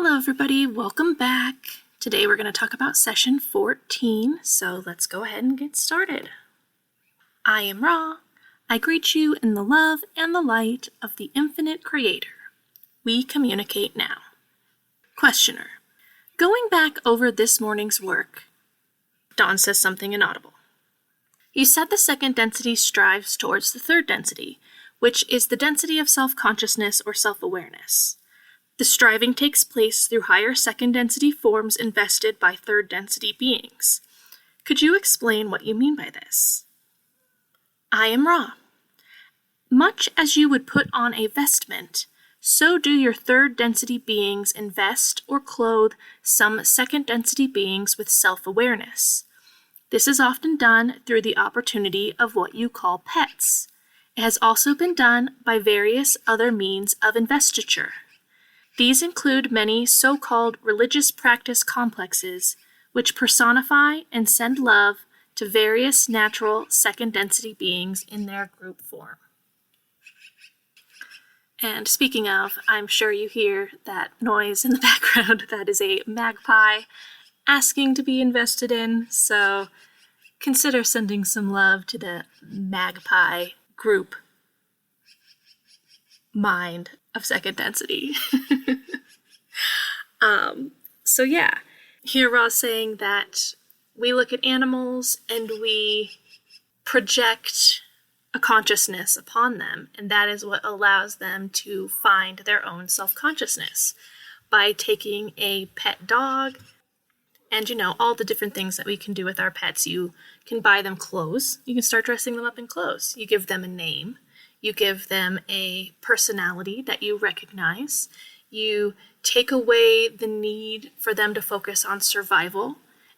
Hello everybody, welcome back. Today we're going to talk about session 14, so let's go ahead and get started. I am Ra. I greet you in the love and the light of the infinite creator. We communicate now. Questioner. Going back over this morning's work, Dawn says something inaudible. You said the second density strives towards the third density, which is the density of self-consciousness or self-awareness. The striving takes place through higher second density forms invested by third density beings. Could you explain what you mean by this? I am Ra. Much as you would put on a vestment, so do your third density beings invest or clothe some second density beings with self-awareness. This is often done through the opportunity of what you call pets. It has also been done by various other means of investiture. These include many so-called religious practice complexes, which personify and send love to various natural second density beings in their group form. And speaking of, I'm sure you hear that noise in the background. That is a magpie asking to be invested in, so consider sending some love to the magpie group mind of second density. So yeah, here Ra's saying that we look at animals and we project a consciousness upon them, and that is what allows them to find their own self-consciousness by taking a pet dog and, all the different things that we can do with our pets. You can buy them clothes. You can start dressing them up in clothes. You give them a name. You give them a personality that you recognize. You take away the need for them to focus on survival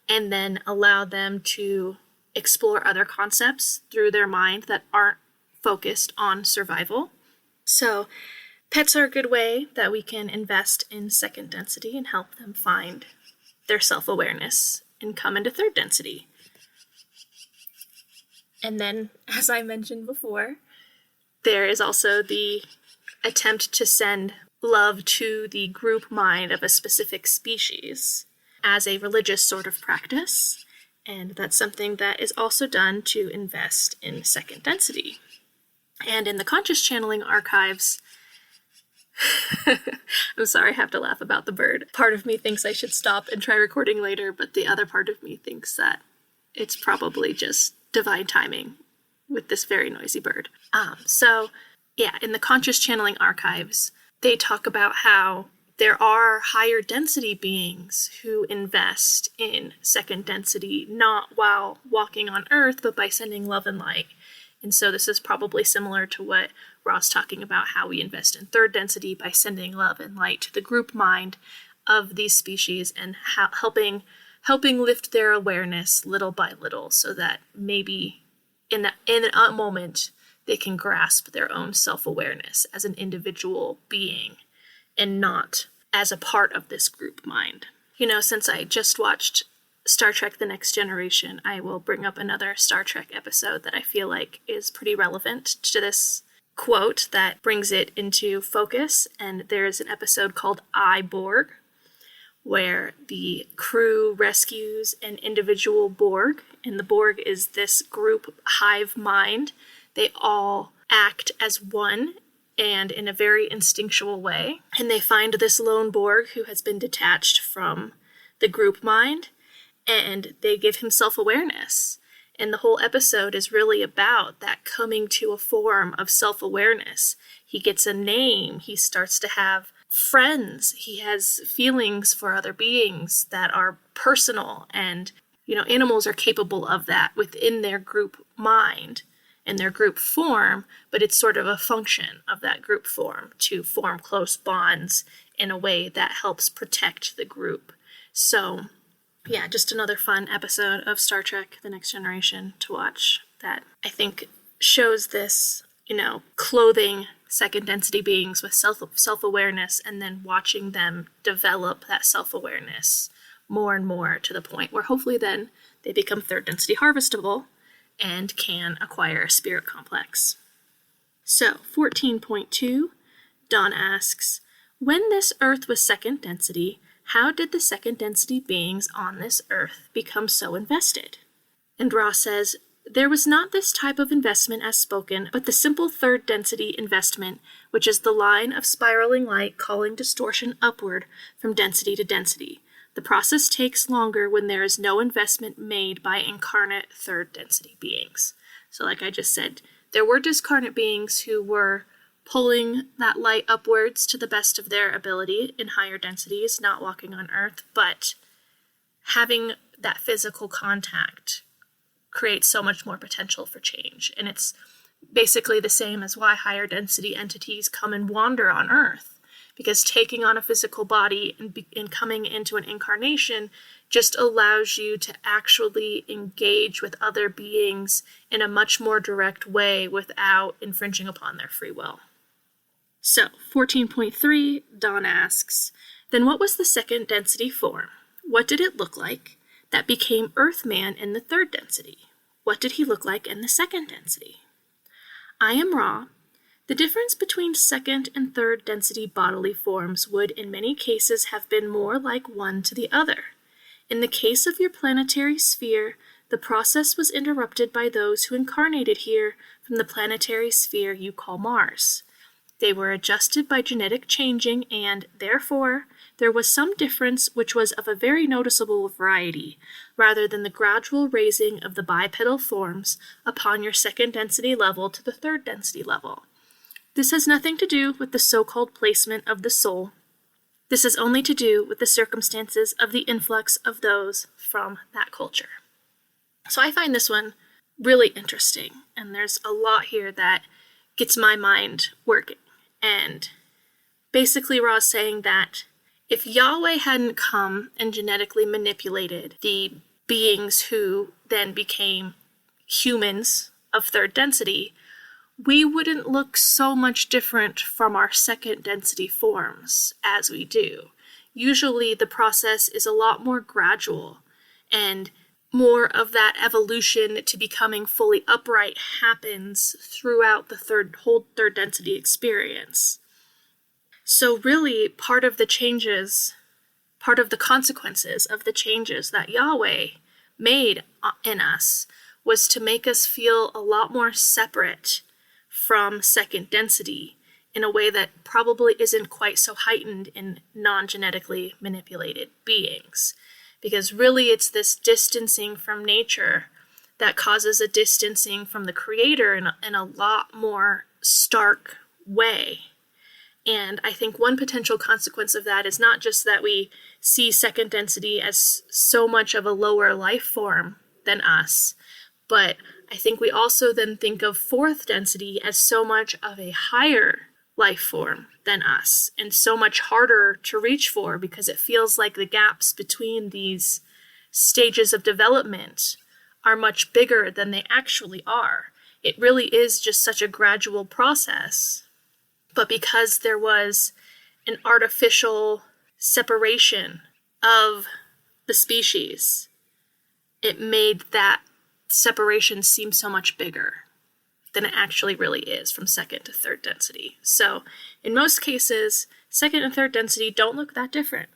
and then allow them to explore other concepts through their mind that aren't focused on survival. So pets are a good way that we can invest in second density and help them find their self-awareness and come into third density. And then, as I mentioned before, there is also the attempt to send love to the group mind of a specific species as a religious sort of practice, and that's something that is also done to invest in second density. And in the conscious channeling archives, I'm sorry, I have to laugh about the bird. Part of me thinks I should stop and try recording later, but the other part of me thinks that it's probably just divine timing with this very noisy bird. In the conscious channeling archives, they talk about how there are higher density beings who invest in second density, not while walking on Earth, but by sending love and light. And so this is probably similar to what Ross talking about, how we invest in third density by sending love and light to the group mind of these species and helping lift their awareness little by little, so that maybe in a moment they can grasp their own self-awareness as an individual being and not as a part of this group mind. Since I just watched Star Trek The Next Generation, I will bring up another Star Trek episode that I feel like is pretty relevant to this quote that brings it into focus. And there's an episode called I, Borg, where the crew rescues an individual Borg, and the Borg is this group hive mind. They all act as one and in a very instinctual way, and they find this lone Borg who has been detached from the group mind, and they give him self-awareness. And the whole episode is really about that coming to a form of self-awareness. He gets a name, he starts to have friends, he has feelings for other beings that are personal, and animals are capable of that within their group mind and their group form, but it's sort of a function of that group form to form close bonds in a way that helps protect the group. So yeah, just another fun episode of Star Trek The Next Generation to watch that I think shows this, clothing second density beings with self-awareness and then watching them develop that self-awareness more and more to the point where hopefully then they become third density harvestable and can acquire a spirit complex. So 14.2, Dawn asks, When this Earth was second density, how did the second density beings on this Earth become so invested? And Ra says, there was not this type of investment as spoken, but the simple third density investment, which is the line of spiraling light calling distortion upward from density to density. The process takes longer when there is no investment made by incarnate third density beings. So like I just said, there were discarnate beings who were pulling that light upwards to the best of their ability in higher densities, not walking on Earth, but having that physical contact creates so much more potential for change. And it's basically the same as why higher density entities come and wander on Earth, because taking on a physical body and coming into an incarnation just allows you to actually engage with other beings in a much more direct way without infringing upon their free will. So, 14.3, Dawn asks, then what was the second density form? What did it look like that became Earthman in the third density? What did he look like in the second density? I am Ra. The difference between second and third density bodily forms would in many cases have been more like one to the other. In the case of your planetary sphere, the process was interrupted by those who incarnated here from the planetary sphere you call Mars. They were adjusted by genetic changing and, therefore, there was some difference which was of a very noticeable variety, rather than the gradual raising of the bipedal forms upon your second density level to the third density level. This has nothing to do with the so-called placement of the soul. This has only to do with the circumstances of the influx of those from that culture. So I find this one really interesting, and there's a lot here that gets my mind working. And basically Ra's saying that if Yahweh hadn't come and genetically manipulated the beings who then became humans of third density, we wouldn't look so much different from our second density forms as we do. Usually the process is a lot more gradual, and more of that evolution to becoming fully upright happens throughout the whole third density experience. So really, part of the consequences of the changes that Yahweh made in us was to make us feel a lot more separate from second density in a way that probably isn't quite so heightened in non-genetically manipulated beings. Because really it's this distancing from nature that causes a distancing from the Creator in a lot more stark way. And I think one potential consequence of that is not just that we see second density as so much of a lower life form than us, but I think we also then think of fourth density as so much of a higher life form than us, and so much harder to reach for because it feels like the gaps between these stages of development are much bigger than they actually are. It really is just such a gradual process. But because there was an artificial separation of the species, it made that separation seem so much bigger than it actually really is from second to third density. So in most cases, second and third density don't look that different.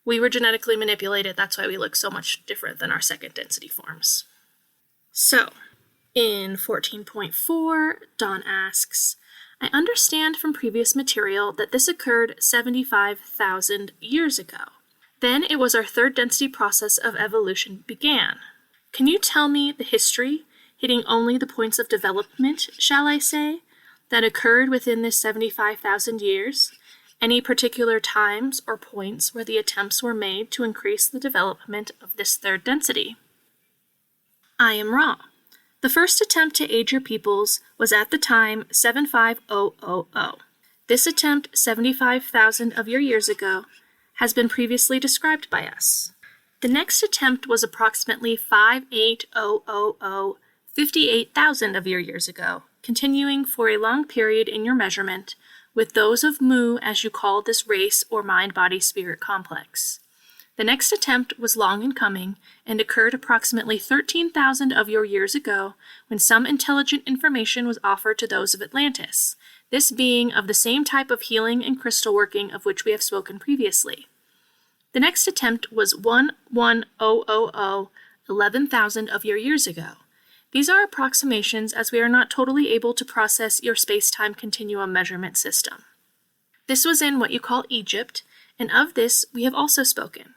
We were genetically manipulated, that's why we look so much different than our second density forms. So, in 14.4, Dawn asks, I understand from previous material that this occurred 75,000 years ago. Then it was our third density process of evolution began. Can you tell me the history, hitting only the points of development, shall I say, that occurred within this 75,000 years? Any particular times or points where the attempts were made to increase the development of this third density? I am Ra. The first attempt to aid your peoples was at the time 75000. This attempt 75,000 of your years ago has been previously described by us. The next attempt was approximately 58000, 58,000 of your years ago, continuing for a long period in your measurement, with those of Mu as you call this race or mind-body-spirit complex. The next attempt was long in coming and occurred approximately 13,000 of your years ago when some intelligent information was offered to those of Atlantis. this being of the same type of healing and crystal working of which we have spoken previously. The next attempt was 11000 11,000 of your years ago. These are approximations as we are not totally able to process your space-time continuum measurement system. This was in what you call Egypt, and of this we have also spoken.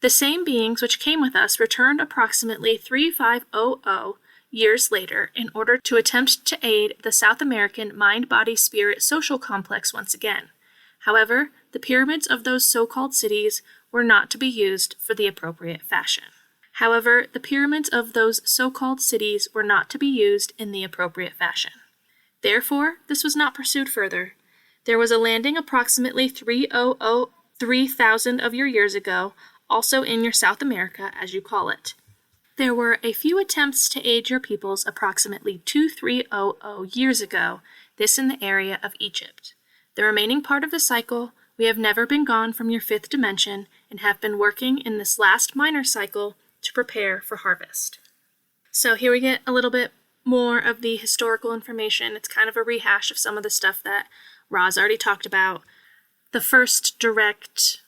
The same beings which came with us returned approximately 3500 years later in order to attempt to aid the South American mind-body-spirit social complex once again. However, the pyramids of those so-called cities were not to be used for the appropriate fashion. Therefore, this was not pursued further. There was a landing approximately 3,000 of your years ago, also in your South America, as you call it. There were a few attempts to aid your peoples approximately 2300 years ago, this in the area of Egypt. The remaining part of the cycle, we have never been gone from your fifth dimension and have been working in this last minor cycle to prepare for harvest. So here we get a little bit more of the historical information. It's kind of a rehash of some of the stuff that Ra's already talked about. The first direct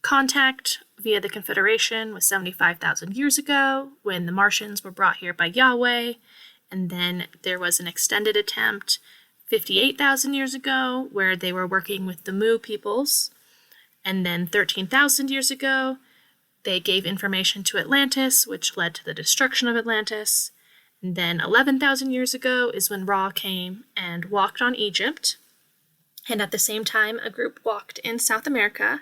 contact via the Confederation was 75,000 years ago when the Martians were brought here by Yahweh, and then there was an extended attempt 58,000 years ago where they were working with the Mu peoples, and then 13,000 years ago they gave information to Atlantis, which led to the destruction of Atlantis. And then 11,000 years ago is when Ra came and walked on Egypt, and at the same time a group walked in South America,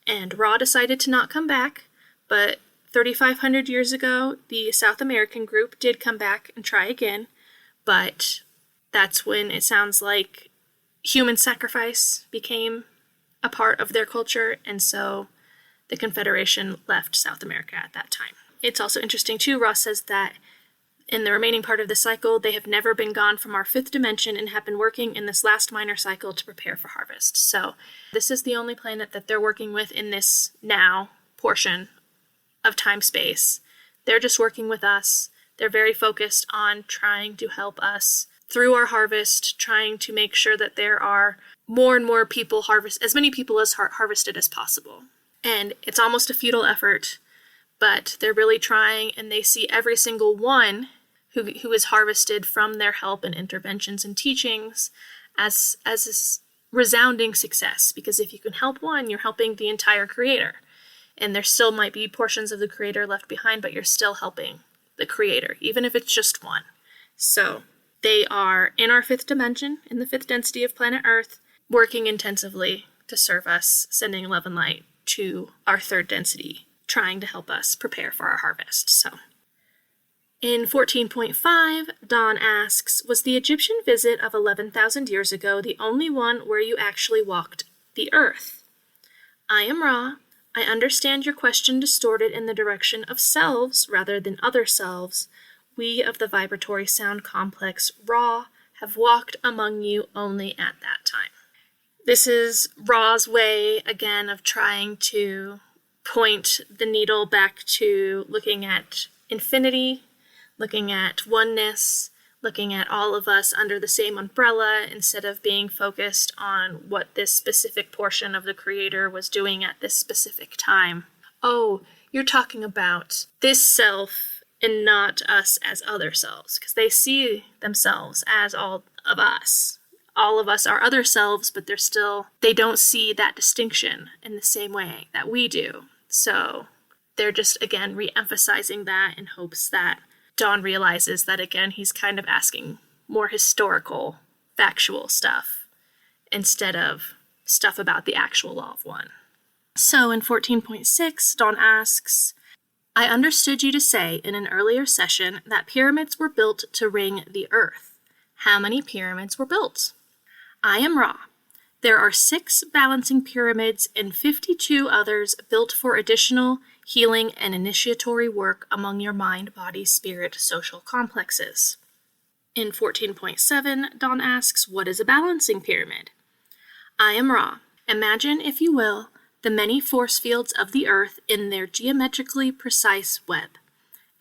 and Ra decided to not come back, but 3,500 years ago, the South American group did come back and try again, but that's when it sounds like human sacrifice became a part of their culture, and so the Confederation left South America at that time. It's also interesting, too, Ross says that in the remaining part of the cycle, they have never been gone from our fifth dimension and have been working in this last minor cycle to prepare for harvest. So this is the only planet that they're working with in this now portion of time-space. They're just working with us. They're very focused on trying to help us through our harvest, trying to make sure that there are more and more people as many people as harvested as possible. And it's almost a futile effort, but they're really trying, and they see every single one who is harvested from their help and interventions and teachings as a resounding success, because if you can help one, you're helping the entire creator. And there still might be portions of the creator left behind, but you're still helping the creator, even if it's just one. So they are in our fifth dimension, in the fifth density of planet Earth, working intensively to serve us, sending love and light to our third density, trying to help us prepare for our harvest. So in 14.5, Dawn asks, was the Egyptian visit of 11,000 years ago the only one where you actually walked the earth? I am Ra. I understand your question distorted in the direction of selves rather than other selves. We of the vibratory sound complex Ra have walked among you only at that time. This is Ra's way, again, of trying to point the needle back to looking at infinity, looking at oneness, looking at all of us under the same umbrella instead of being focused on what this specific portion of the Creator was doing at this specific time. Oh, you're talking about this self and not us as other selves, because they see themselves as all of us. All of us are other selves, but they don't see that distinction in the same way that we do. So they're just, again, re-emphasizing that in hopes that Dawn realizes that, again, he's kind of asking more historical, factual stuff instead of stuff about the actual Law of One. So in 14.6, Dawn asks, I understood you to say in an earlier session that pyramids were built to ring the earth. How many pyramids were built? I am Ra. There are 6 balancing pyramids and 52 others built for additional healing and initiatory work among your mind, body, spirit, social complexes. In 14.7, Dawn asks, what is a balancing pyramid? I am Ra. Imagine, if you will, the many force fields of the earth in their geometrically precise web.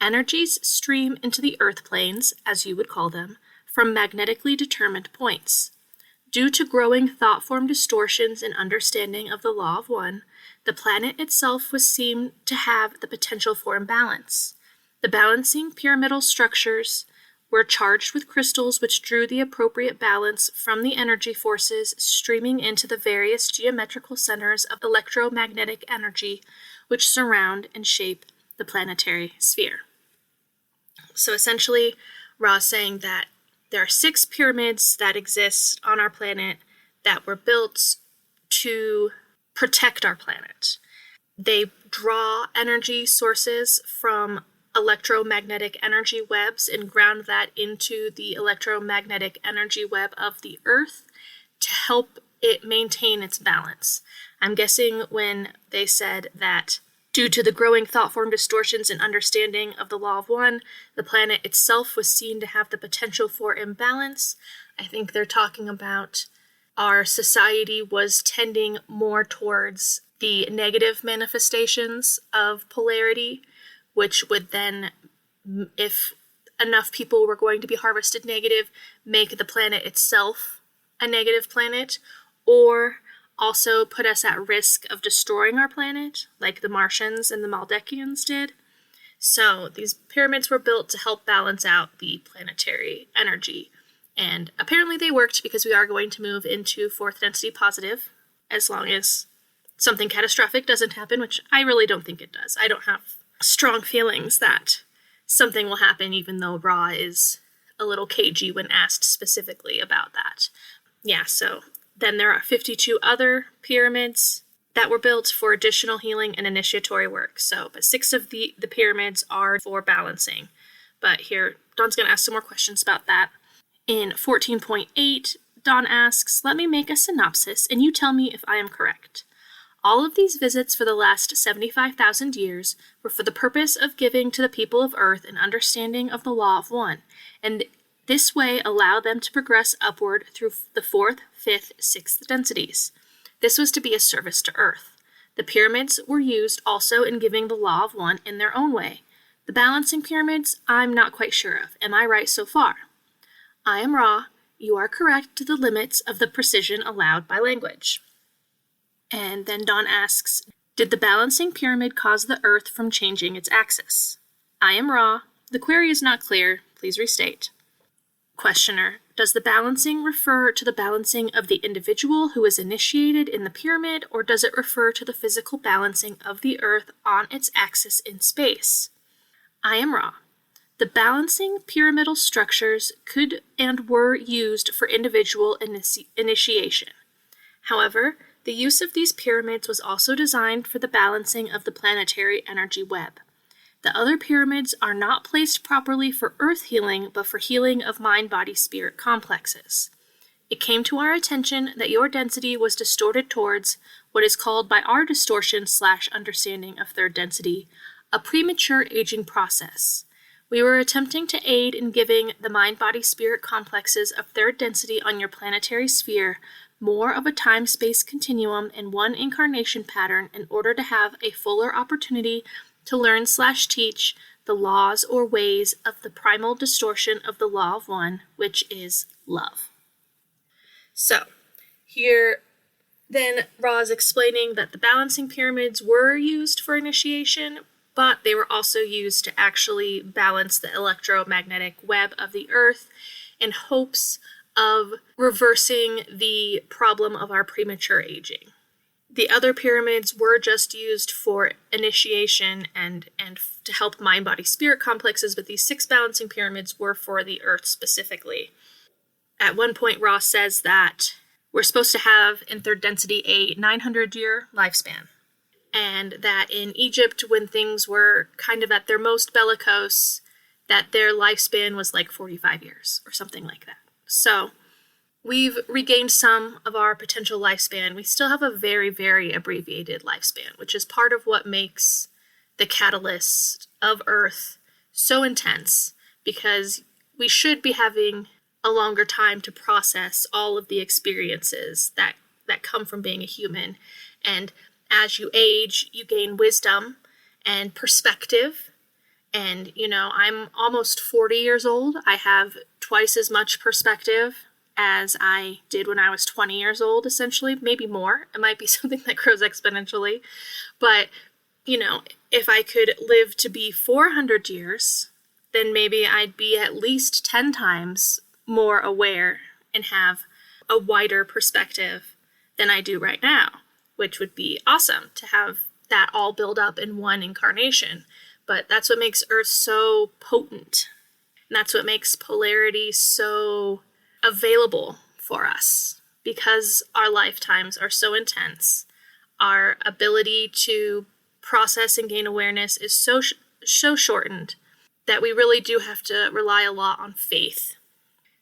Energies stream into the earth planes, as you would call them, from magnetically determined points. Due to growing thought-form distortions in understanding of the law of one, the planet itself was seen to have the potential for imbalance. The balancing pyramidal structures were charged with crystals which drew the appropriate balance from the energy forces streaming into the various geometrical centers of electromagnetic energy which surround and shape the planetary sphere. So essentially, Ra's saying that there are 6 pyramids that exist on our planet that were built to protect our planet. They draw energy sources from electromagnetic energy webs and ground that into the electromagnetic energy web of the Earth to help it maintain its balance. I'm guessing when they said that due to the growing thought-form distortions and understanding of the law of one, the planet itself was seen to have the potential for imbalance. I think they're talking about our society was tending more towards the negative manifestations of polarity, which would then, if enough people were going to be harvested negative, make the planet itself a negative planet, or also put us at risk of destroying our planet, like the Martians and the Maldekians did. So these pyramids were built to help balance out the planetary energy. And apparently they worked because we are going to move into 4th density positive, as long as something catastrophic doesn't happen, which I really don't think it does. I don't have strong feelings that something will happen, even though Ra is a little cagey when asked specifically about that. Yeah, so then there are 52 other pyramids that were built for additional healing and initiatory work. But 6 of the pyramids are for balancing. But here, Dawn's going to ask some more questions about that. In 14.8, Dawn asks, let me make a synopsis and you tell me if I am correct. All of these visits for the last 75,000 years were for the purpose of giving to the people of Earth an understanding of the law of one, and this way allow them to progress upward through the 4th, 5th, 6th densities. This was to be a service to Earth. The pyramids were used also in giving the law of one in their own way. The balancing pyramids, I'm not quite sure of. Am I right so far? I am Ra. You are correct to the limits of the precision allowed by language. And then Dawn asks, did the balancing pyramid cause the Earth from changing its axis? I am Ra. The query is not clear. Please restate. Questioner, does the balancing refer to the balancing of the individual who is initiated in the pyramid, or does it refer to the physical balancing of the Earth on its axis in space? I am Ra. The balancing pyramidal structures could and were used for individual initiation. However, the use of these pyramids was also designed for the balancing of the planetary energy web. The other pyramids are not placed properly for Earth healing, but for healing of mind-body-spirit complexes. It came to our attention that your density was distorted towards what is called by our distortion/understanding of 3rd density, a premature aging process. We were attempting to aid in giving the mind-body-spirit complexes of 3rd density on your planetary sphere more of a time-space continuum and one incarnation pattern in order to have a fuller opportunity to learn/teach the laws or ways of the primal distortion of the law of one, which is love. So, here then Ra is explaining that the balancing pyramids were used for initiation, but they were also used to actually balance the electromagnetic web of the Earth in hopes of reversing the problem of our premature aging. The other pyramids were just used for initiation and to help mind-body-spirit complexes, but these 6 balancing pyramids were for the Earth specifically. At one point, Ross says that we're supposed to have, in 3rd density, a 900-year lifespan, and that in Egypt, when things were kind of at their most bellicose, that their lifespan was like 45 years or something like that. So we've regained some of our potential lifespan. We still have a very, very abbreviated lifespan, which is part of what makes the catalyst of Earth so intense, because we should be having a longer time to process all of the experiences that come from being a human. And as you age, you gain wisdom and perspective. And, I'm almost 40 years old. I have twice as much perspective as I did when I was 20 years old, essentially, maybe more. It might be something that grows exponentially. But, if I could live to be 400 years, then maybe I'd be at least 10 times more aware and have a wider perspective than I do right now, which would be awesome to have that all build up in one incarnation. But that's what makes Earth so potent. And that's what makes polarity so available for us. Because our lifetimes are so intense, our ability to process and gain awareness is so shortened that we really do have to rely a lot on faith.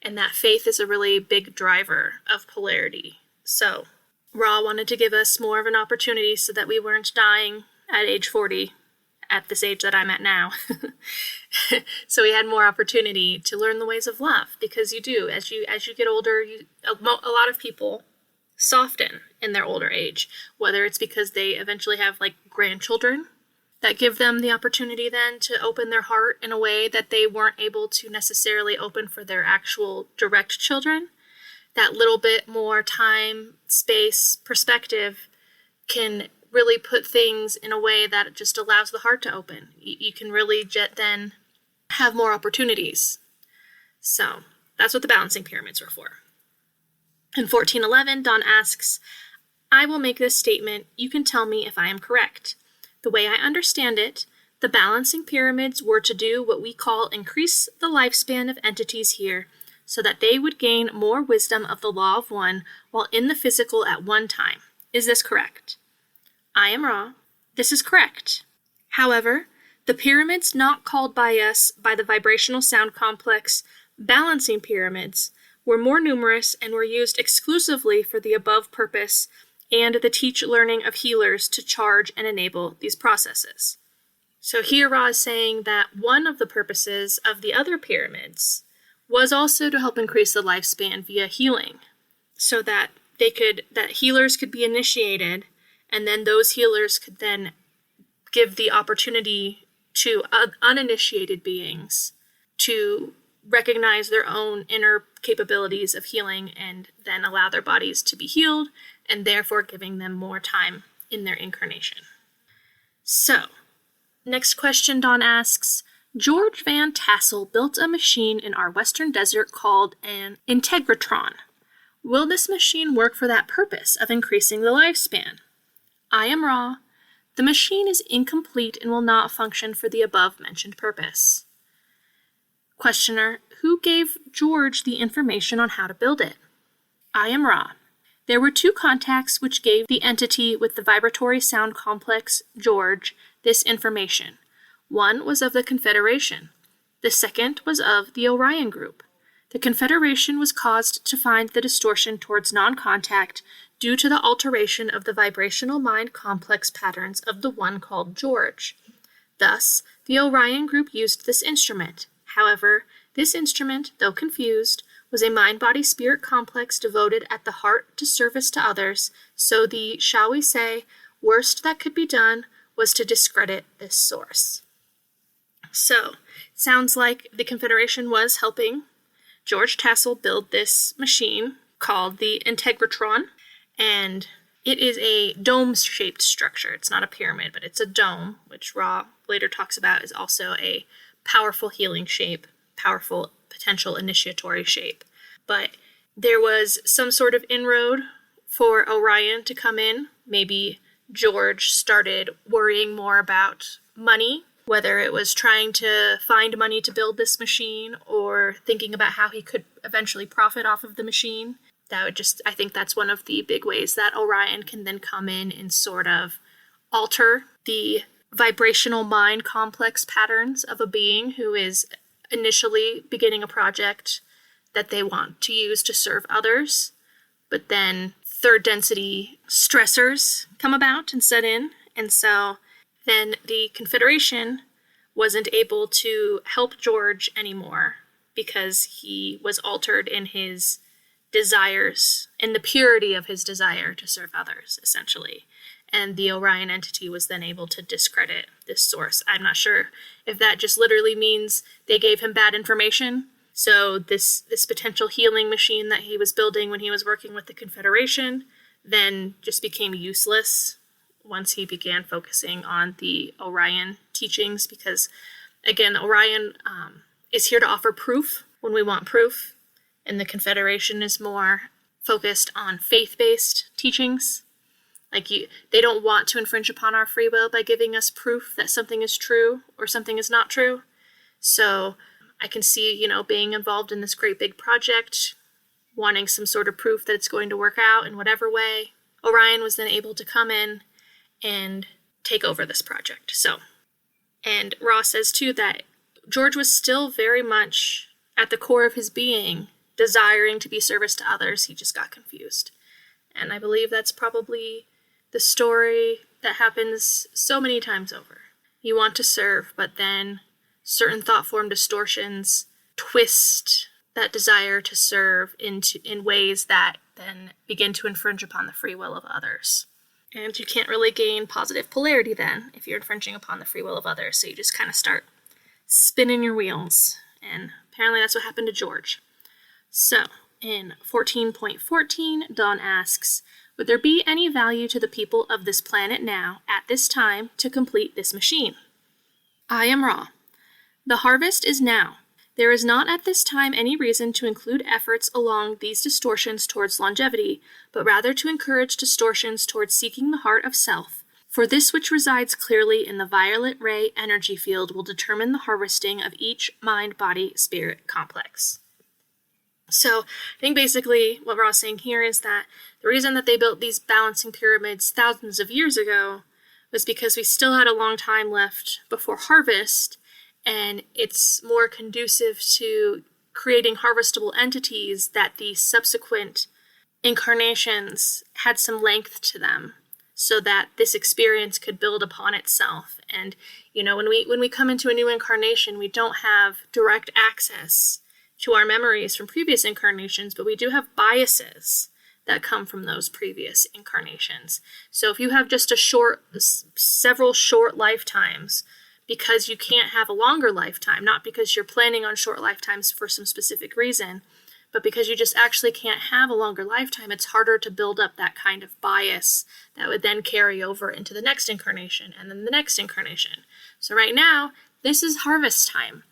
And that faith is a really big driver of polarity. So Ra wanted to give us more of an opportunity so that we weren't dying at age 40, at this age that I'm at now. So we had more opportunity to learn the ways of love, because you do, as you get older, a lot of people soften in their older age, whether it's because they eventually have grandchildren that give them the opportunity then to open their heart in a way that they weren't able to necessarily open for their actual direct children. That little bit more time, space, perspective can really put things in a way that it just allows the heart to open. You can really then have more opportunities. So that's what the balancing pyramids were for. In 1411, Don asks, I will make this statement. You can tell me if I am correct. The way I understand it, the balancing pyramids were to do what we call increase the lifespan of entities here, so that they would gain more wisdom of the law of one while in the physical at one time. Is this correct? I am Ra. This is correct. However, the pyramids not called by us by the vibrational sound complex balancing pyramids were more numerous and were used exclusively for the above purpose and the teach learning of healers to charge and enable these processes. So here Ra is saying that one of the purposes of the other pyramids was also to help increase the lifespan via healing, so that healers could be initiated, and then those healers could then give the opportunity to uninitiated beings to recognize their own inner capabilities of healing and then allow their bodies to be healed, and therefore giving them more time in their incarnation. So, next question Dawn asks, George Van Tassel built a machine in our western desert called an integratron. Will this machine work for that purpose of increasing the lifespan? I am Ra. The machine is incomplete and will not function for the above-mentioned purpose. Questioner, who gave George the information on how to build it? I am Ra. There were two contacts which gave the entity with the vibratory sound complex, George, this information. One was of the Confederation. The second was of the Orion Group. The Confederation was caused to find the distortion towards non-contact due to the alteration of the vibrational mind complex patterns of the one called George. Thus, the Orion Group used this instrument. However, this instrument, though confused, was a mind-body-spirit complex devoted at the heart to service to others, so the, shall we say, worst that could be done was to discredit this source. So, it sounds like the Confederation was helping George Tassel build this machine called the Integratron, and it is a dome-shaped structure. It's not a pyramid, but it's a dome, which Ra later talks about is also a powerful healing shape, powerful potential initiatory shape. But there was some sort of inroad for Orion to come in. Maybe George started worrying more about money, whether it was trying to find money to build this machine or thinking about how he could eventually profit off of the machine. I think that's one of the big ways that Orion can then come in and sort of alter the vibrational mind complex patterns of a being who is initially beginning a project that they want to use to serve others, but then third density stressors come about and set in, and so then the Confederation wasn't able to help George anymore because he was altered in his desires, in the purity of his desire to serve others, essentially. And the Orion entity was then able to discredit this source. I'm not sure if that just literally means they gave him bad information, So this potential healing machine that he was building when he was working with the Confederation then just became useless once he began focusing on the Orion teachings, because, again, Orion is here to offer proof when we want proof, and the Confederation is more focused on faith-based teachings. They don't want to infringe upon our free will by giving us proof that something is true or something is not true. So I can see, being involved in this great big project, wanting some sort of proof that it's going to work out in whatever way. Orion was then able to come in and take over this project. And Ross says too that George was still very much at the core of his being desiring to be service to others. He just got confused. And I believe that's probably the story that happens so many times over. You want to serve, but then certain thought form distortions twist that desire to serve in ways that then begin to infringe upon the free will of others. And you can't really gain positive polarity then if you're infringing upon the free will of others. So you just kind of start spinning your wheels. And apparently that's what happened to George. So in 14.14, Dawn asks, would there be any value to the people of this planet now, at this time, to complete this machine? I am Ra. The harvest is now. There is not at this time any reason to include efforts along these distortions towards longevity, but rather to encourage distortions towards seeking the heart of self. For this which resides clearly in the violet ray energy field will determine the harvesting of each mind-body-spirit complex. So I think basically what Ross is saying here is that the reason that they built these balancing pyramids thousands of years ago was because we still had a long time left before harvest, and it's more conducive to creating harvestable entities that the subsequent incarnations had some length to them, so that this experience could build upon itself. And, when we come into a new incarnation, we don't have direct access to our memories from previous incarnations, but we do have biases that come from those previous incarnations. So if you have just several short lifetimes, because you can't have a longer lifetime, not because you're planning on short lifetimes for some specific reason, but because you just actually can't have a longer lifetime, it's harder to build up that kind of bias that would then carry over into the next incarnation and then the next incarnation. So right now, this is harvest time.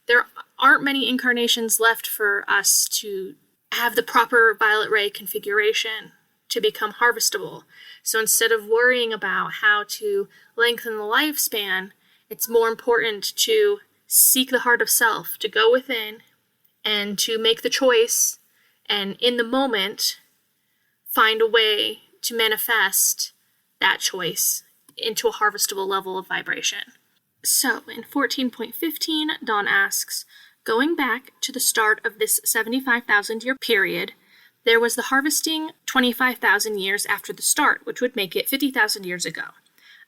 There aren't many incarnations left for us to have the proper violet ray configuration to become harvestable. So instead of worrying about how to lengthen the lifespan, it's more important to seek the heart of self, to go within and to make the choice, and in the moment, find a way to manifest that choice into a harvestable level of vibration. So in 14.15, Dawn asks, going back to the start of this 75,000-year period, there was the harvesting 25,000 years after the start, which would make it 50,000 years ago,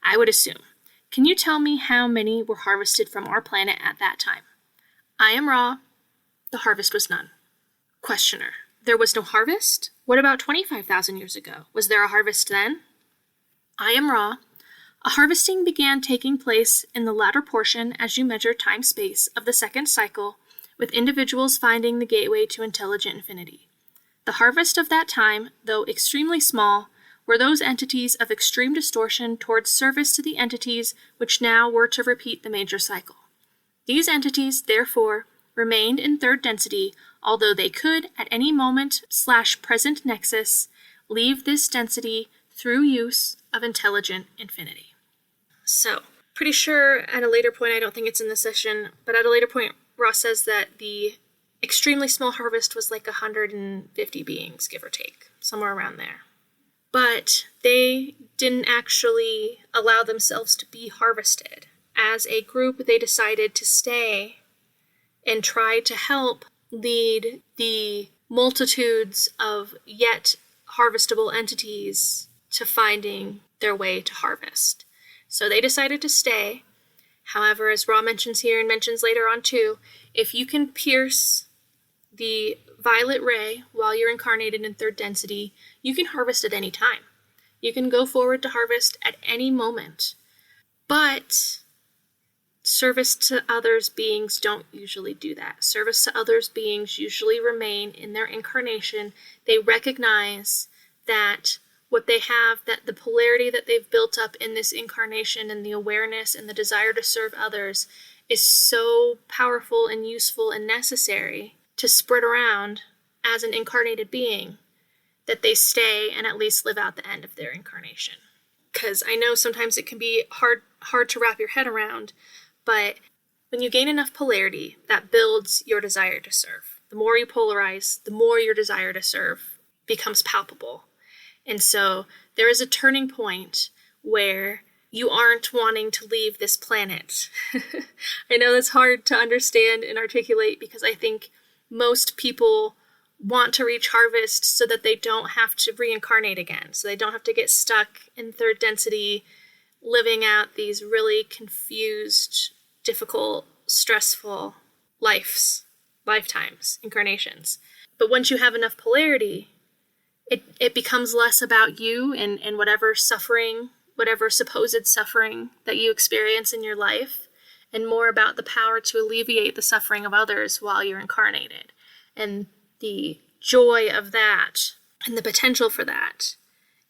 I would assume. Can you tell me how many were harvested from our planet at that time? I am Ra. The harvest was none. Questioner. There was no harvest? What about 25,000 years ago? Was there a harvest then? I am Ra. A harvesting began taking place in the latter portion as you measure time-space of the second cycle, with individuals finding the gateway to intelligent infinity. The harvest of that time, though extremely small, were those entities of extreme distortion towards service to the entities which now were to repeat the major cycle. These entities, therefore, remained in third density, although they could, at any moment/present nexus, leave this density through use of intelligent infinity. So, pretty sure at a later point, I don't think it's in this session, but at a later point, Ross says that the extremely small harvest was like 150 beings, give or take, somewhere around there. But they didn't actually allow themselves to be harvested. As a group, they decided to stay and try to help lead the multitudes of yet harvestable entities to finding their way to harvest. So they decided to stay. However, as Ra mentions here and mentions later on too, if you can pierce the violet ray while you're incarnated in third density, you can harvest at any time. You can go forward to harvest at any moment. But service to others beings don't usually do that. Service to others beings usually remain in their incarnation. They recognize that what they have, that the polarity that they've built up in this incarnation and the awareness and the desire to serve others is so powerful and useful and necessary to spread around as an incarnated being that they stay and at least live out the end of their incarnation. Because I know sometimes it can be hard to wrap your head around, but when you gain enough polarity, that builds your desire to serve. The more you polarize, the more your desire to serve becomes palpable. And so there is a turning point where you aren't wanting to leave this planet. I know that's hard to understand and articulate because I think most people want to reach harvest so that they don't have to reincarnate again, so they don't have to get stuck in third density, living out these really confused, difficult, stressful lifetimes, incarnations. But once you have enough polarity, it becomes less about you and whatever suffering, whatever supposed suffering that you experience in your life, and more about the power to alleviate the suffering of others while you're incarnated. And the joy of that and the potential for that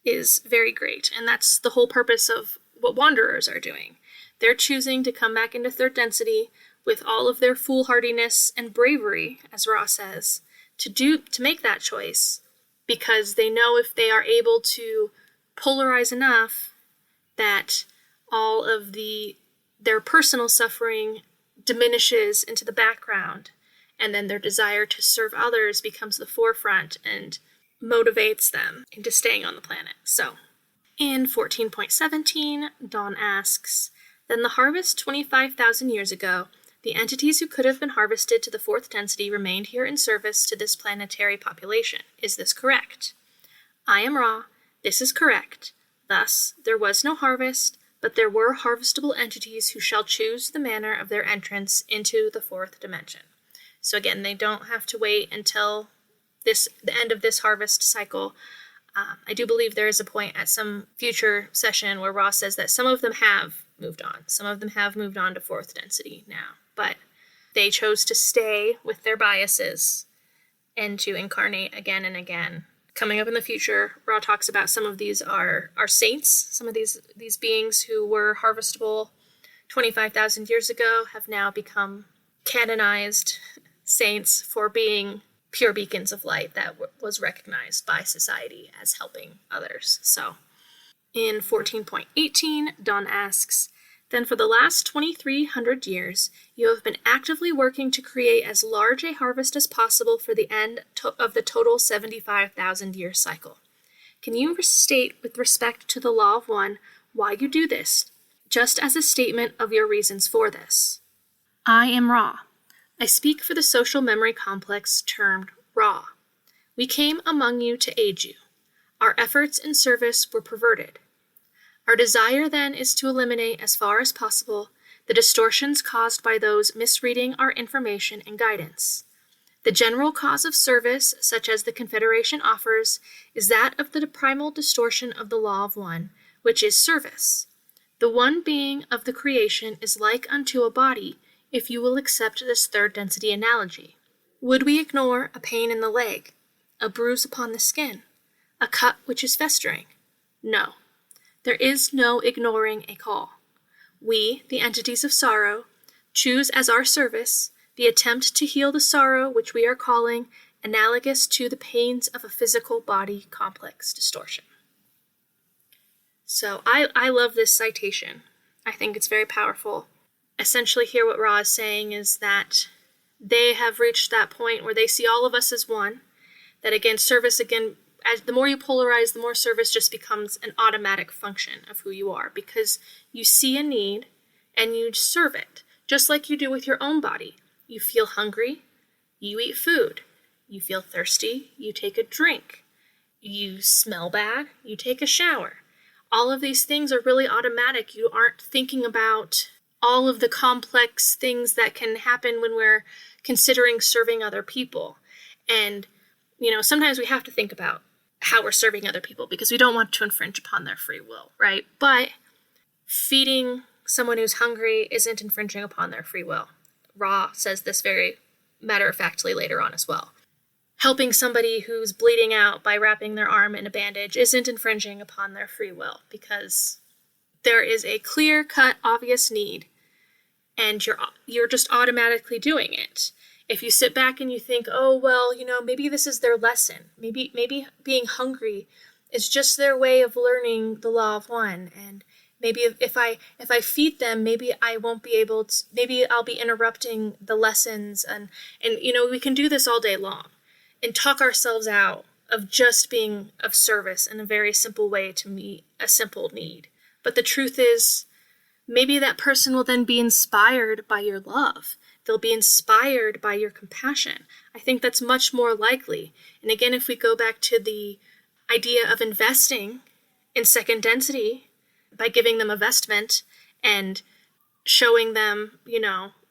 is very great. And that's the whole purpose of what wanderers are doing. They're choosing to come back into third density with all of their foolhardiness and bravery, as Ra says, to make that choice, because they know if they are able to polarize enough that all of their personal suffering diminishes into the background, and then their desire to serve others becomes the forefront and motivates them into staying on the planet. So, in 14.17, Dawn asks, then the harvest 25,000 years ago, the entities who could have been harvested to the fourth density remained here in service to this planetary population. Is this correct? I am Ra. This is correct. Thus, there was no harvest, but there were harvestable entities who shall choose the manner of their entrance into the fourth dimension. So again, they don't have to wait until the end of this harvest cycle. I do believe there is a point at some future session where Ross says that some of them have moved on. Some of them have moved on to fourth density now, but they chose to stay with their biases and to incarnate again and again. Coming up in the future, Ra talks about some of these are saints. Some of these beings who were harvestable 25,000 years ago have now become canonized saints for being pure beacons of light that was recognized by society as helping others. So in 14.18, Dawn asks, then for the last 2,300 years, you have been actively working to create as large a harvest as possible for the end of the total 75,000-year cycle. Can you state with respect to the Law of One why you do this, just as a statement of your reasons for this? I am Ra. I speak for the social memory complex termed Ra. We came among you to aid you. Our efforts in service were perverted. Our desire then is to eliminate as far as possible the distortions caused by those misreading our information and guidance. The general cause of service, such as the Confederation offers, is that of the primal distortion of the Law of One, which is service. The one being of the creation is like unto a body, if you will accept this third density analogy. Would we ignore a pain in the leg, a bruise upon the skin, a cut which is festering? No. There is no ignoring a call. We, the entities of sorrow, choose as our service the attempt to heal the sorrow which we are calling analogous to the pains of a physical body complex distortion. So I love this citation. I think it's very powerful. Essentially here what Ra is saying is that they have reached that point where they see all of us as one, that again, service again, as the more you polarize, the more service just becomes an automatic function of who you are, because you see a need and you serve it, just like you do with your own body. You feel hungry, you eat food. You feel thirsty, you take a drink. You smell bad, you take a shower. All of these things are really automatic. You aren't thinking about all of the complex things that can happen when we're considering serving other people. And, sometimes we have to think about how we're serving other people because we don't want to infringe upon their free will, right? But feeding someone who's hungry isn't infringing upon their free will. Ra says this very matter-of-factly later on as well. Helping somebody who's bleeding out by wrapping their arm in a bandage isn't infringing upon their free will, because there is a clear-cut, obvious need, and you're just automatically doing it. If you sit back and you think, oh, well, maybe this is their lesson. Maybe being hungry is just their way of learning the law of one. And maybe if I feed them, maybe I won't be able to, maybe I'll be interrupting the lessons. And we can do this all day long and talk ourselves out of just being of service in a very simple way to meet a simple need. But the truth is, maybe that person will then be inspired by your love. They'll be inspired by your compassion. I think that's much more likely. And again, if we go back to the idea of investing in second density by giving them a vestment and showing them,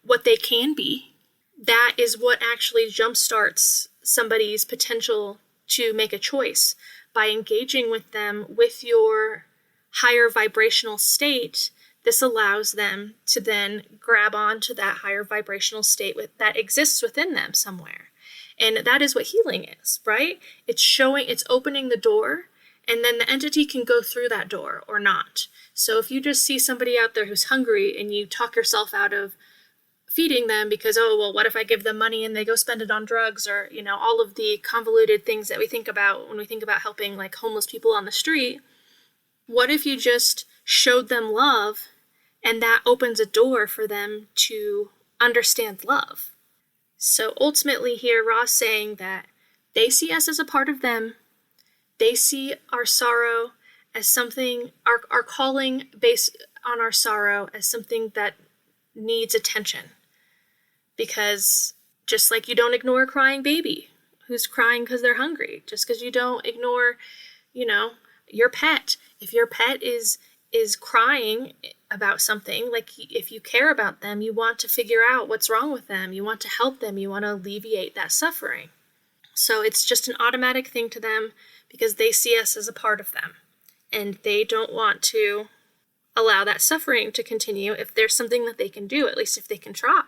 what they can be, that is what actually jumpstarts somebody's potential to make a choice. By engaging with them with your higher vibrational state, this allows them to then grab onto that higher vibrational state that exists within them somewhere. And that is what healing is, right? It's opening the door, and then the entity can go through that door or not. So if you just see somebody out there who's hungry and you talk yourself out of feeding them because, oh, well, what if I give them money and they go spend it on drugs, or, all of the convoluted things that we think about when we think about helping like homeless people on the street. What if you just showed them love, and that opens a door for them to understand love? So ultimately here, Ra's saying that they see us as a part of them. They see our sorrow as something, our calling based on our sorrow as something that needs attention. Because just like you don't ignore a crying baby who's crying because they're hungry, just because you don't ignore, your pet. If your pet is crying about something, like if you care about them, you want to figure out what's wrong with them. You want to help them. You want to alleviate that suffering. So it's just an automatic thing to them because they see us as a part of them. And they don't want to allow that suffering to continue if there's something that they can do, at least if they can try.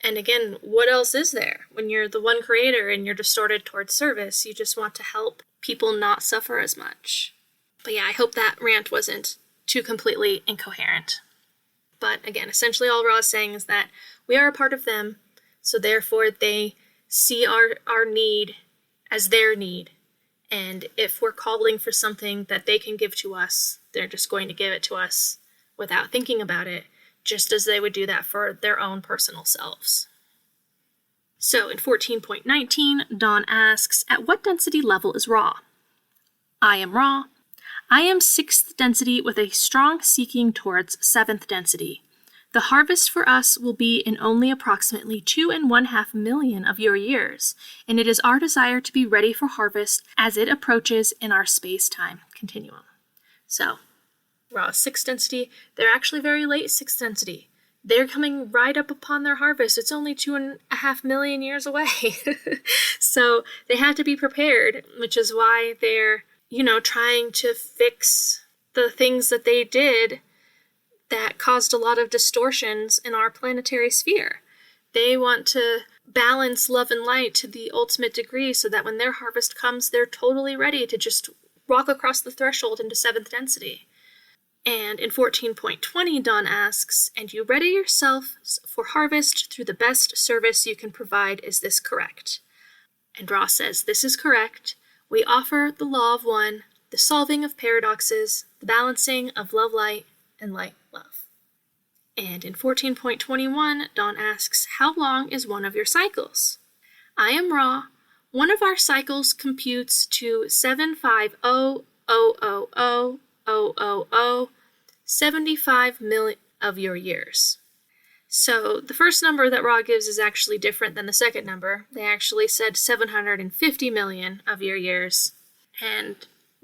And again, what else is there? When you're the one creator and you're distorted towards service, you just want to help people not suffer as much. But yeah, I hope that rant wasn't too completely incoherent. But again, essentially all Ra is saying is that we are a part of them, so therefore they see our need as their need. And if we're calling for something that they can give to us, they're just going to give it to us without thinking about it, just as they would do that for their own personal selves. So in 14.19, Dawn asks, at what density level is Ra? I am Ra. I am 6th density with a strong seeking towards 7th density. The harvest for us will be in only approximately 2.5 million of your years, and it is our desire to be ready for harvest as it approaches in our space-time continuum. So, Ra's 6th density, they're actually very late 6th density. They're coming right up upon their harvest. It's only 2.5 million years away. So they have to be prepared, which is why they're trying to fix the things that they did that caused a lot of distortions in our planetary sphere. They want to balance love and light to the ultimate degree so that when their harvest comes, they're totally ready to just walk across the threshold into 7th density. And in 14.20, Dawn asks, and you ready yourself for harvest through the best service you can provide, is this correct? And Ra says, this is correct. We offer the law of one, the solving of paradoxes, the balancing of love-light and light-love. And in 14.21, Dawn asks, how long is one of your cycles? I am Ra. One of our cycles computes to 75 million of your years. So the first number that Ra gives is actually different than the second number. They actually said 750 million of your years. And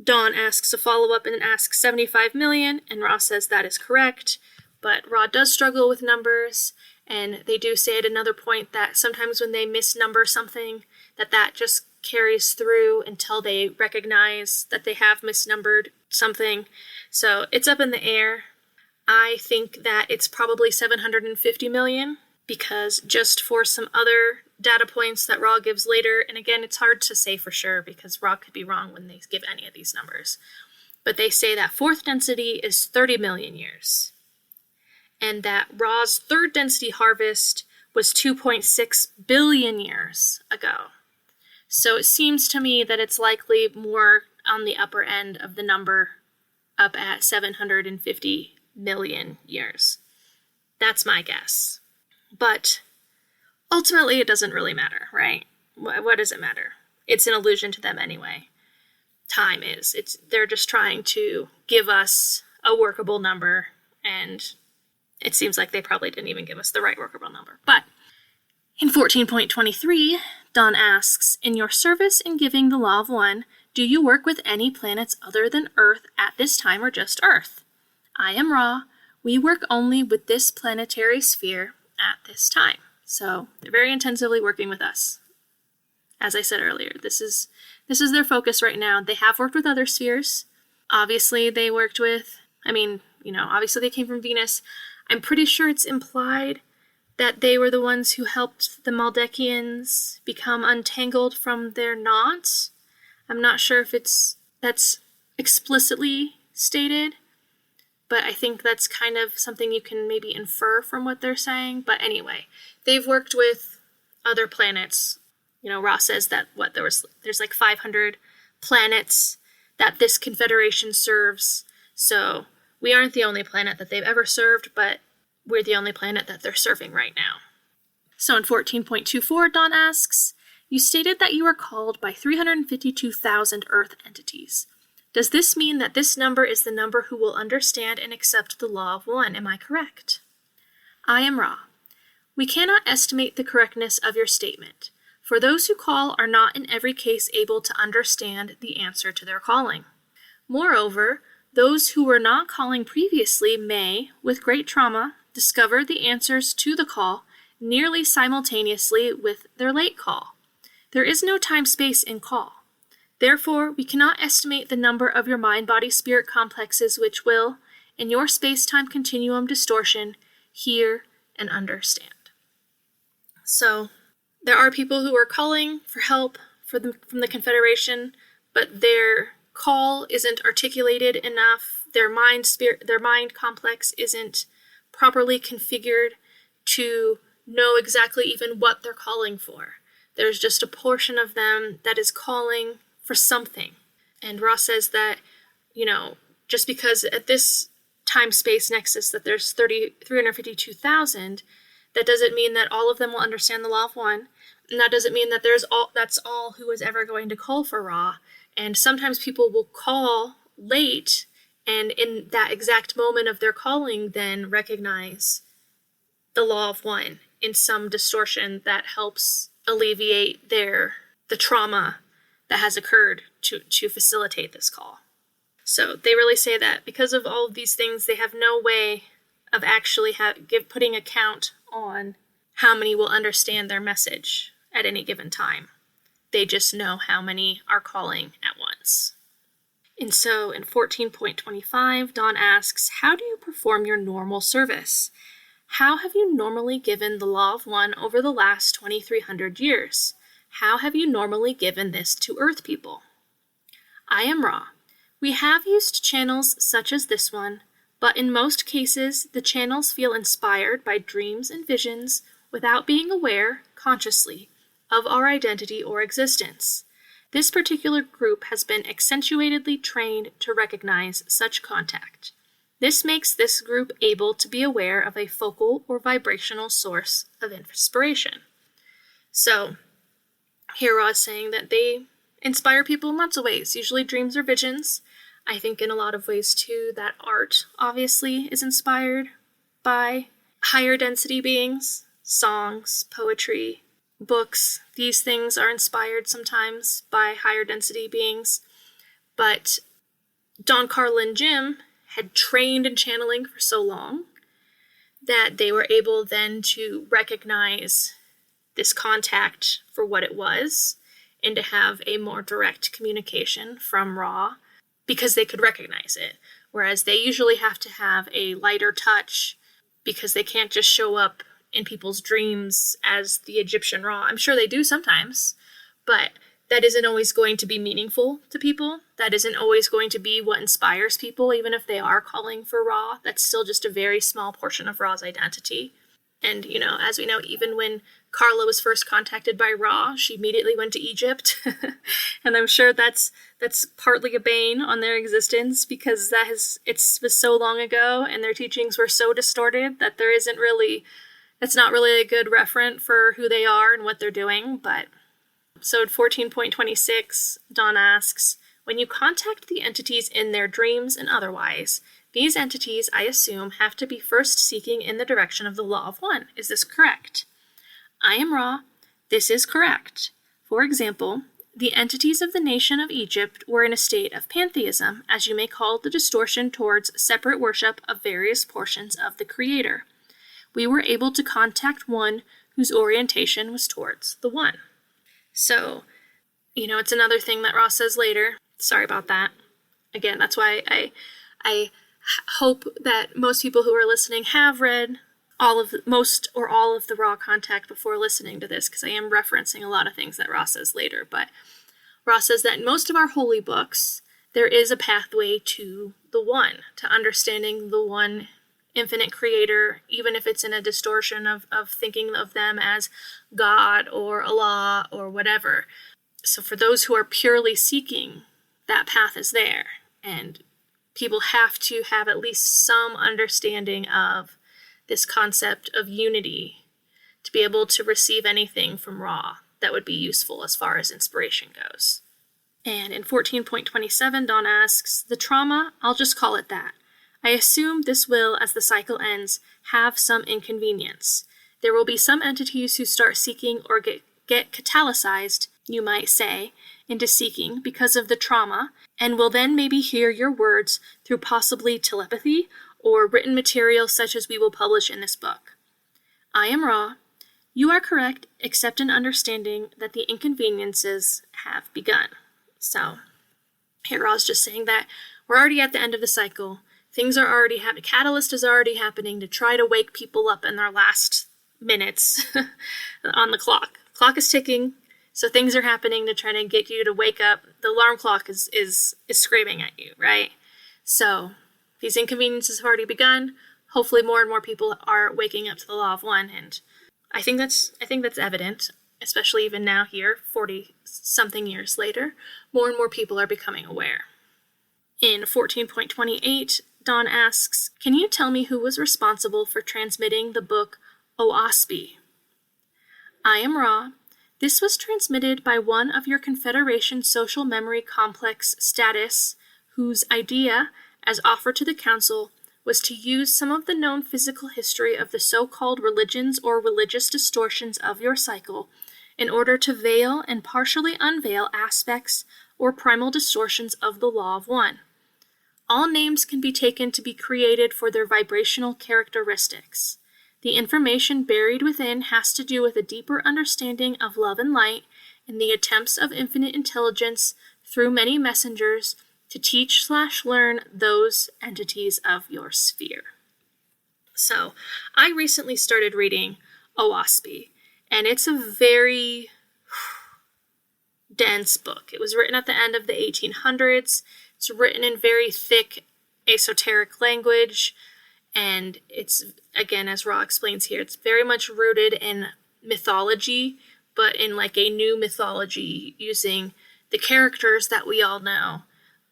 Dawn asks a follow-up and asks 75 million, and Ra says that is correct. But Ra does struggle with numbers, and they do say at another point that sometimes when they misnumber something, that just carries through until they recognize that they have misnumbered something. So it's up in the air. I think that it's probably 750 million, because just for some other data points that Ra gives later, and again, it's hard to say for sure because Ra could be wrong when they give any of these numbers, but they say that fourth density is 30 million years, and that Ra's third density harvest was 2.6 billion years ago. So it seems to me that it's likely more on the upper end of the number, up at 750 million years. That's my guess. But ultimately, it doesn't really matter, right? What does it matter? It's an illusion to them anyway. Time is. They're just trying to give us a workable number, and it seems like they probably didn't even give us the right workable number. But in 14.23, Don asks, in your service in giving the law of one, do you work with any planets other than Earth at this time or just Earth? I am Ra. We work only with this planetary sphere at this time. So they're very intensively working with us. As I said earlier, this is their focus right now. They have worked with other spheres. Obviously, they worked with, obviously they came from Venus. I'm pretty sure it's implied that they were the ones who helped the Maldekians become untangled from their knots. I'm not sure if that's explicitly stated, but I think that's kind of something you can maybe infer from what they're saying. But anyway, they've worked with other planets. Ra says that there's like 500 planets that this Confederation serves. So we aren't the only planet that they've ever served, but we're the only planet that they're serving right now. So in 14.24, Don asks, you stated that you are called by 352,000 Earth entities. Does this mean that this number is the number who will understand and accept the law of one? Am I correct? I am Ra. We cannot estimate the correctness of your statement, for those who call are not in every case able to understand the answer to their calling. Moreover, those who were not calling previously may, with great trauma, discover the answers to the call nearly simultaneously with their late call. There is no time-space in call. Therefore, we cannot estimate the number of your mind-body-spirit complexes which will, in your space-time continuum distortion, hear and understand. So, there are people who are calling for help from the Confederation, but their call isn't articulated enough. Their mind complex isn't properly configured to know exactly even what they're calling for. There's just a portion of them that is calling for something. And Ross says that, just because at this time-space nexus that there's 352,000, that doesn't mean that all of them will understand the law of one, and that doesn't mean that that's all who is ever going to call for Ra. And sometimes people will call late, and in that exact moment of their calling, then recognize the law of one in some distortion that helps alleviate the trauma that has occurred to facilitate this call. So they really say that because of all of these things, they have no way of actually putting a count on how many will understand their message at any given time. They just know how many are calling at once. And so in 14.25, Dawn asks, how do you perform your normal service? How have you normally given the law of one over the last 2,300 years? How have you normally given this to Earth people? I am Ra. We have used channels such as this one, but in most cases, the channels feel inspired by dreams and visions without being aware, consciously, of our identity or existence. This particular group has been accentuatedly trained to recognize such contact. This makes this group able to be aware of a focal or vibrational source of inspiration. So, here Ra is saying that they inspire people in lots of ways, usually dreams or visions. I think in a lot of ways, too, that art, obviously, is inspired by higher density beings, songs, poetry, books. These things are inspired sometimes by higher density beings. But Don, Carl, and Jim had trained in channeling for so long that they were able then to recognize this contact for what it was and to have a more direct communication from Ra because they could recognize it. whereas they usually have to have a lighter touch because they can't just show up in people's dreams as the Egyptian Ra. I'm sure they do sometimes, but that isn't always going to be meaningful to people. That isn't always going to be what inspires people, even if they are calling for Ra. That's still just a very small portion of Ra's identity. And, as we know, even when Carla was first contacted by Ra, she immediately went to Egypt. And I'm sure that's partly a bane on their existence, because it was so long ago and their teachings were so distorted that that's not really a good referent for who they are and what they're doing. But so at 14.26, Dawn asks, when you contact the entities in their dreams and otherwise, these entities, I assume, have to be first seeking in the direction of the Law of One. Is this correct? I am Ra. This is correct. For example, the entities of the nation of Egypt were in a state of pantheism, as you may call the distortion towards separate worship of various portions of the Creator. We were able to contact one whose orientation was towards the One. So, it's another thing that Ra says later. Sorry about that. Again, that's why I hope that most people who are listening have read most or all of the Ra contact before listening to this, because I am referencing a lot of things that Ra says later. But Ra says that in most of our holy books, there is a pathway to the One, to understanding the One infinite Creator, even if it's in a distortion of thinking of them as God or Allah or whatever. So for those who are purely seeking, that path is there, and people have to have at least some understanding of this concept of unity to be able to receive anything from Ra that would be useful as far as inspiration goes. And in 14.27, Dawn asks, the trauma, I'll just call it that. I assume this will, as the cycle ends, have some inconvenience. There will be some entities who start seeking or get catalyzed, you might say, into seeking because of the trauma, and will then maybe hear your words through possibly telepathy or written material such as we will publish in this book. I am Ra. You are correct, except in understanding that the inconveniences have begun. So, here Ra's just saying that we're already at the end of the cycle. Things are already happening. Catalyst is already happening to try to wake people up in their last minutes on the clock. Clock is ticking, so things are happening to try to get you to wake up. The alarm clock is screaming at you, right? So these inconveniences have already begun. Hopefully more and more people are waking up to the Law of One, and I think that's evident, especially even now here, 40-something years later. More and more people are becoming aware. In 14.28, Dawn asks, can you tell me who was responsible for transmitting the book Oaspi? I am Ra. This was transmitted by one of your Confederation social memory complex status, whose idea, as offered to the Council, was to use some of the known physical history of the so-called religions or religious distortions of your cycle in order to veil and partially unveil aspects or primal distortions of the Law of One. All names can be taken to be created for their vibrational characteristics. The information buried within has to do with a deeper understanding of love and light and the attempts of infinite intelligence through many messengers to teach/learn those entities of your sphere. So, I recently started reading Oaspi, and it's a very dense book. It was written at the end of the 1800s. It's written in very thick, esoteric language, and it's, again, as Ra explains here, it's very much rooted in mythology, but in like a new mythology, using the characters that we all know,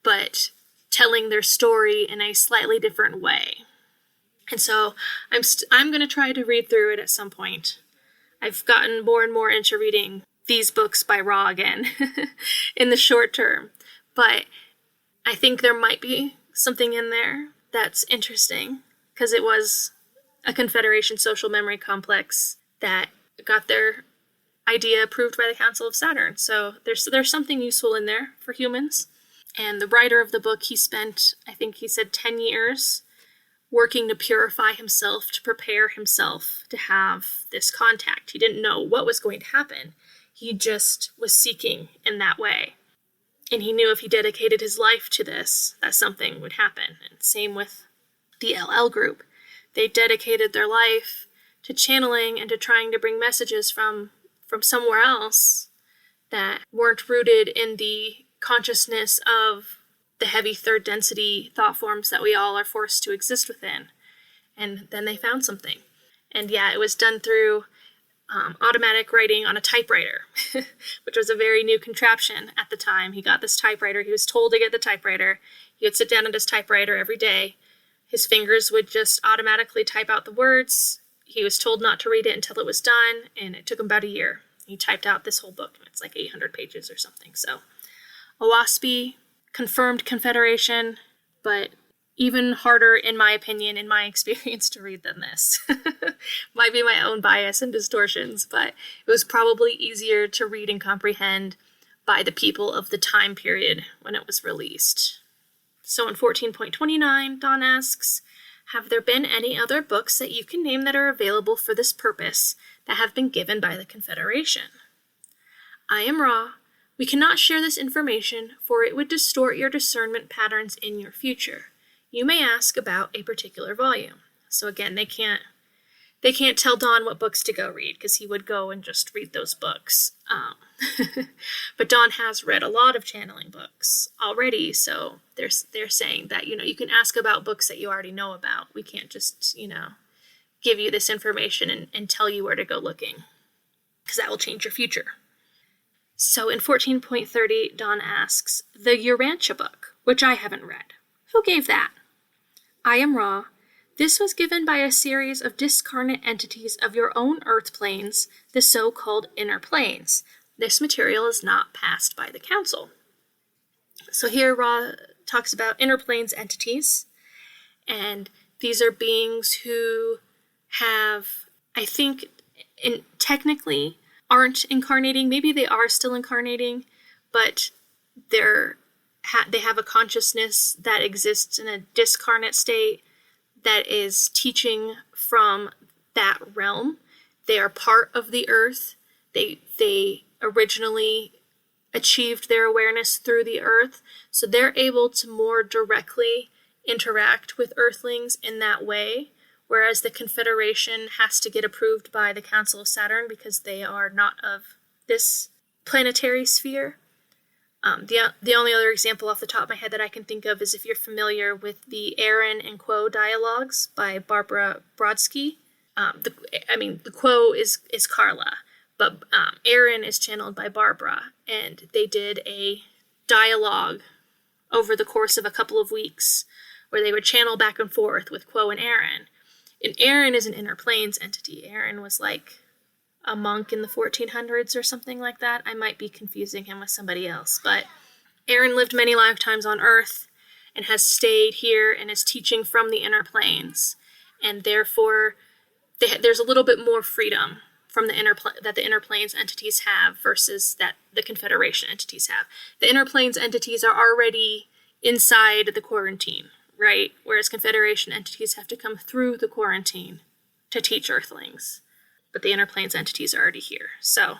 but telling their story in a slightly different way. And so I'm going to try to read through it at some point. I've gotten more and more into reading these books by Ra again in the short term, but I think there might be something in there that's interesting, because it was a Confederation social memory complex that got their idea approved by the Council of Saturn. So there's something useful in there for humans. And the writer of the book, he spent, I think he said 10 years working to purify himself, to prepare himself to have this contact. He didn't know what was going to happen. He just was seeking in that way. And he knew if he dedicated his life to this, that something would happen. And same with the LL group. They dedicated their life to channeling and to trying to bring messages from somewhere else that weren't rooted in the consciousness of the heavy third density thought forms that we all are forced to exist within. And then they found something. And yeah, it was done through automatic writing on a typewriter, which was a very new contraption at the time. He got this typewriter. He was told to get the typewriter. He would sit down at his typewriter every day. His fingers would just automatically type out the words. He was told not to read it until it was done, and it took him about a year. He typed out this whole book. It's like 800 pages or something. So a waspy, confirmed Confederation, but even harder, in my opinion, in my experience, to read than this. Might be my own bias and distortions, but it was probably easier to read and comprehend by the people of the time period when it was released. So in 14.29, Don asks, have there been any other books that you can name that are available for this purpose that have been given by the Confederation? I am Ra. We cannot share this information, for it would distort your discernment patterns in your future. You may ask about a particular volume. So again, they can't tell Don what books to go read, because he would go and just read those books. But Don has read a lot of channeling books already, so they're saying that, you can ask about books that you already know about. We can't just, give you this information and tell you where to go looking, because that will change your future. So in 14.30, Don asks, the Urantia book, which I haven't read. Who gave that? I am Ra. This was given by a series of discarnate entities of your own earth planes, the so-called inner planes. This material is not passed by the council. So here Ra talks about inner planes entities, and these are beings who have, I think, technically aren't incarnating. Maybe they are still incarnating, but they have a consciousness that exists in a discarnate state that is teaching from that realm. They are part of the earth. They originally achieved their awareness through the earth, so they're able to more directly interact with earthlings in that way, whereas the Confederation has to get approved by the Council of Saturn because they are not of this planetary sphere. The only other example off the top of my head that I can think of is if you're familiar with the Aaron and Quo dialogues by Barbara Brodsky. The Quo is Carla, but Aaron is channeled by Barbara, and they did a dialogue over the course of a couple of weeks where they would channel back and forth with Quo and Aaron. And Aaron is an inner planes entity. Aaron was like a monk in the 1400s or something like that. I might be confusing him with somebody else, but Aaron lived many lifetimes on Earth and has stayed here and is teaching from the inner planes, and therefore there's a little bit more freedom from that the inner planes entities have versus that the Confederation entities have. The inner planes entities are already inside the quarantine, right? Whereas Confederation entities have to come through the quarantine to teach Earthlings. But the inner planes entities are already here. So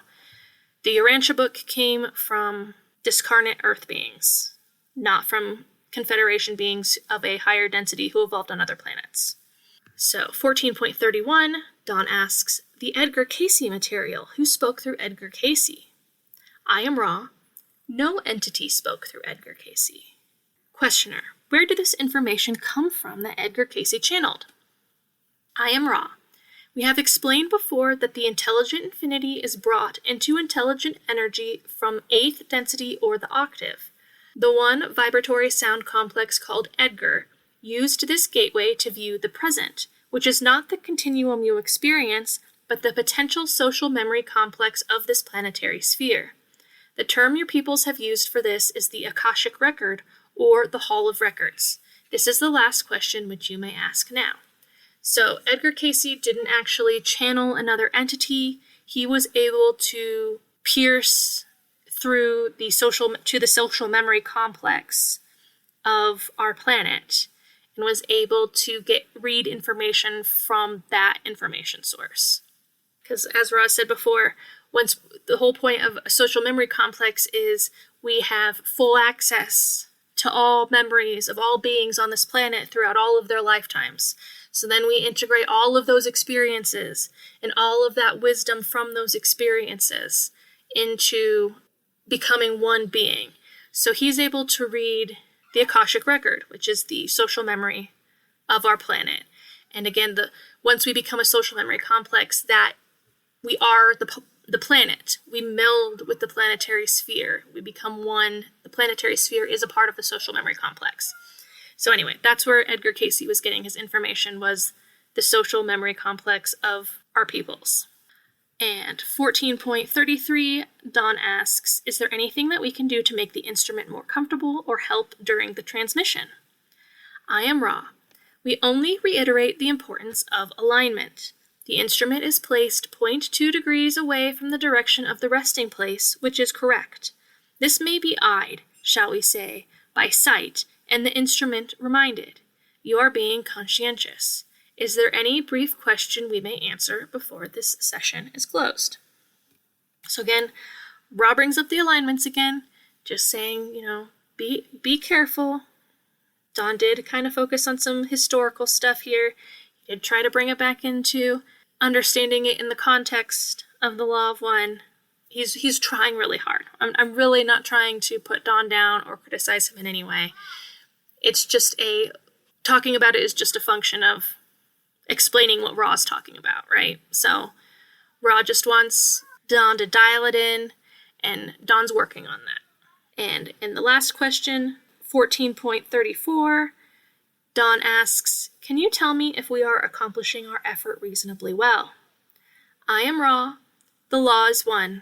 the Urantia book came from discarnate Earth beings, not from Confederation beings of a higher density who evolved on other planets. So 14.31, Don asks, the Edgar Cayce material, who spoke through Edgar Cayce? I am Ra. No entity spoke through Edgar Cayce. Questioner, where did this information come from that Edgar Cayce channeled? I am Ra. We have explained before that the intelligent infinity is brought into intelligent energy from 8th density or the octave. The one vibratory sound complex called Edgar used this gateway to view the present, which is not the continuum you experience, but the potential social memory complex of this planetary sphere. The term your peoples have used for this is the Akashic Record, or the Hall of Records. This is the last question which you may ask now. So Edgar Cayce didn't actually channel another entity. He was able to pierce through the social memory complex of our planet and was able to read information from that information source. Because as Roz said before, once the whole point of a social memory complex is we have full access to all memories of all beings on this planet throughout all of their lifetimes. So then we integrate all of those experiences and all of that wisdom from those experiences into becoming one being. So he's able to read the Akashic Record, which is the social memory of our planet. And again, once we become a social memory complex, that we are the planet. We meld with the planetary sphere. We become one. The planetary sphere is a part of the social memory complex. So anyway, that's where Edgar Cayce was getting his information, was the social memory complex of our peoples. And 14.33, Don asks, is there anything that we can do to make the instrument more comfortable or help during the transmission? I am Ra. We only reiterate the importance of alignment. The instrument is placed 0.2 degrees away from the direction of the resting place, which is correct. This may be eyed, shall we say, by sight, and the instrument reminded. You are being conscientious. Is there any brief question we may answer before this session is closed? So again, Ra brings up the alignments again, just saying, be careful. Don did kind of focus on some historical stuff here. He did try to bring it back into understanding it in the context of the Law of One. He's trying really hard. I'm really not trying to put Don down or criticize him in any way. It's just talking about it is just a function of explaining what Ra's talking about, right? So Ra just wants Don to dial it in, and Don's working on that. And in the last question, 14.34, Don asks, can you tell me if we are accomplishing our effort reasonably well? I am Ra. The law is one.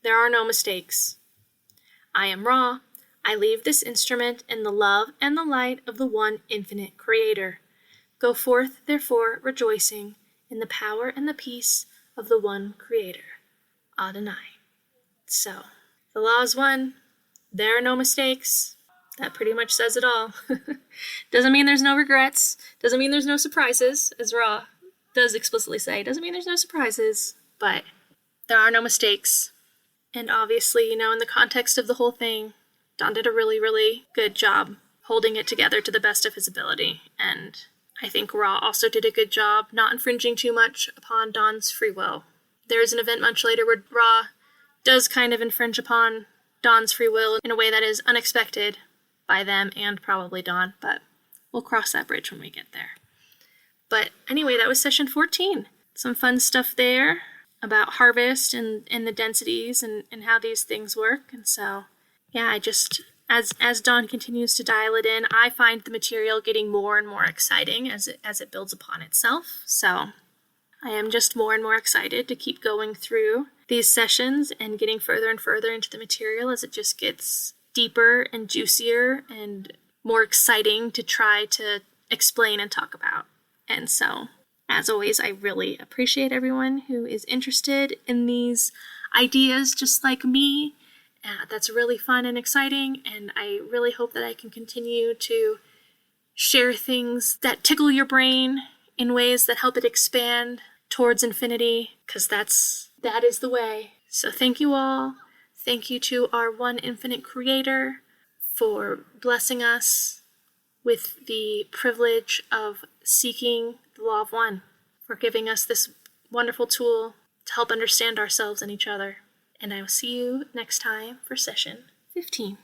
There are no mistakes. I am Ra. I leave this instrument in the love and the light of the one infinite Creator. Go forth, therefore, rejoicing in the power and the peace of the one Creator, Adonai. So, the law is one. There are no mistakes. That pretty much says it all. Doesn't mean there's no regrets. Doesn't mean there's no surprises, as Ra does explicitly say. Doesn't mean there's no surprises, but there are no mistakes. And obviously, in the context of the whole thing, Don did a really, really good job holding it together to the best of his ability. And I think Ra also did a good job not infringing too much upon Don's free will. There is an event much later where Ra does kind of infringe upon Don's free will in a way that is unexpected by them and probably Don, but we'll cross that bridge when we get there. But anyway, that was session 14. Some fun stuff there about harvest and the densities and how these things work. And so, yeah, I just, as Don continues to dial it in, I find the material getting more and more exciting as it builds upon itself. So I am just more and more excited to keep going through these sessions and getting further and further into the material as it just gets deeper and juicier and more exciting to try to explain and talk about. And so, as always, I really appreciate everyone who is interested in these ideas just like me. That's really fun and exciting, and I really hope that I can continue to share things that tickle your brain in ways that help it expand towards infinity, because that is the way. So thank you all. Thank you to our one infinite Creator for blessing us with the privilege of seeking the Law of One, for giving us this wonderful tool to help understand ourselves and each other. And I will see you next time for session 15.